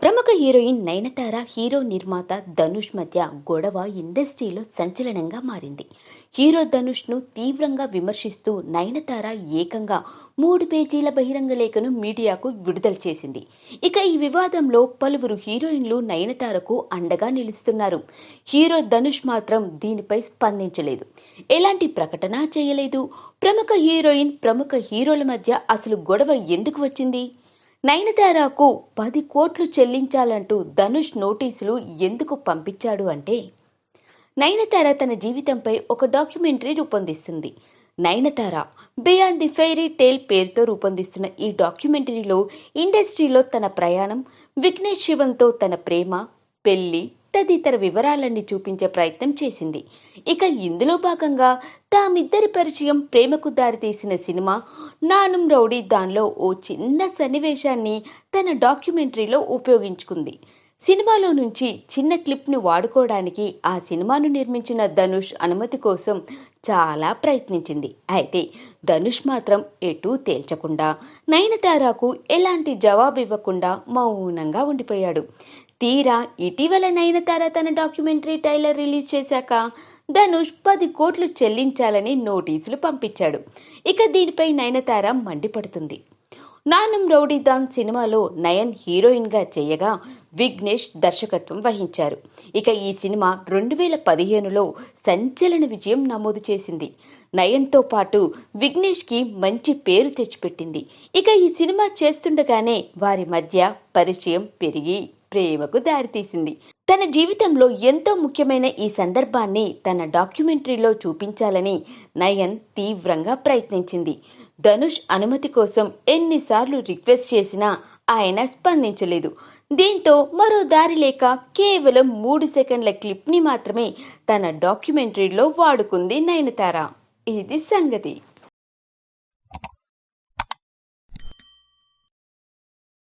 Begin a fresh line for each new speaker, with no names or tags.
ప్రముఖ heroine Nayanthara hero నిర్మాత ధనుష్ మధ్య గొడవ ఇండస్ట్రీలో సంచలనంగా మారింది. హీరో ధనుష్ను తీవ్రంగా విమర్శిస్తూ నయనతార ఏకంగా 3 పేజీల బహిరంగ లేఖను మీడియాకు విడుదల చేసింది. ఇక ఈ వివాదంలో పలువురు హీరోయిన్లు నయనతారకు అండగా నిలుస్తున్నారు. హీరో ధనుష్ మాత్రం దీనిపై స్పందించలేదు, ఎలాంటి ప్రకటన చేయలేదు. ప్రముఖ హీరోయిన్ ప్రముఖ హీరోల మధ్య అసలు గొడవ ఎందుకు వచ్చింది? నయనతారకు 10 కోట్లు చెల్లించాలంటూ ధనుష్ నోటీసులు ఎందుకు పంపించాడు అంటే, నయనతార తన జీవితంపై ఒక డాక్యుమెంటరీ రూపొందిస్తుంది. Nayanthara beyond the fairy tale పేరుతో రూపొందిస్తున్న ఈ డాక్యుమెంటరీలో ఇండస్ట్రీలో తన ప్రయాణం, విఘ్నేష్ శివన్తో తన ప్రేమ, పెళ్లి తదితర వివరాలన్నీ చూపించే ప్రయత్నం చేసింది. ఇక ఇందులో భాగంగా తామిద్దరి పరిచయం ప్రేమకు దారితీసిన సినిమా నానుం రౌడీ దానిలో ఓ చిన్న సన్నివేశాన్ని తన డాక్యుమెంటరీలో ఉపయోగించుకుంది. సినిమాలో నుంచి చిన్న క్లిప్ను వాడుకోవడానికి ఆ సినిమాను నిర్మించిన ధనుష్ అనుమతి కోసం చాలా ప్రయత్నించింది. అయితే ధనుష్ మాత్రం ఎటూ తేల్చకుండా, నయనతారకు ఎలాంటి జవాబు ఇవ్వకుండా మౌనంగా ఉండిపోయాడు. తీరా ఇటీవల నయనతార తన డాక్యుమెంటరీ ట్రైలర్ రిలీజ్ చేశాక ధనుష్ 10 కోట్లు చెల్లించాలని నోటీసులు పంపించాడు. ఇక దీనిపై నయనతార మండిపడుతుంది. నానుం రౌడీదాన్ సినిమాలో నయన్ హీరోయిన్గా చేయగా విఘ్నేష్ దర్శకత్వం వహించారు. ఇక ఈ సినిమా 2015లో సంచలన విజయం నమోదు చేసింది. నయన్తో పాటు విఘ్నేష్కి మంచి పేరు తెచ్చిపెట్టింది. ఇక ఈ సినిమా చేస్తుండగానే వారి మధ్య పరిచయం పెరిగి ప్రేమకు దారితీసింది. తన జీవితంలో ఎంతో ముఖ్యమైన ఈ సందర్భాన్ని తన డాక్యుమెంటరీలో చూపించాలని నయన్ తీవ్రంగా ప్రయత్నించింది. ధనుష్ అనుమతి కోసం ఎన్నిసార్లు రిక్వెస్ట్ చేసినా ఆయన స్పందించలేదు. దీంతో మరో దారి లేక కేవలం 3 సెకండ్ల క్లిప్ని మాత్రమే తన డాక్యుమెంటరీలో వాడుకుంది నయనతార. ఇది సంగతి.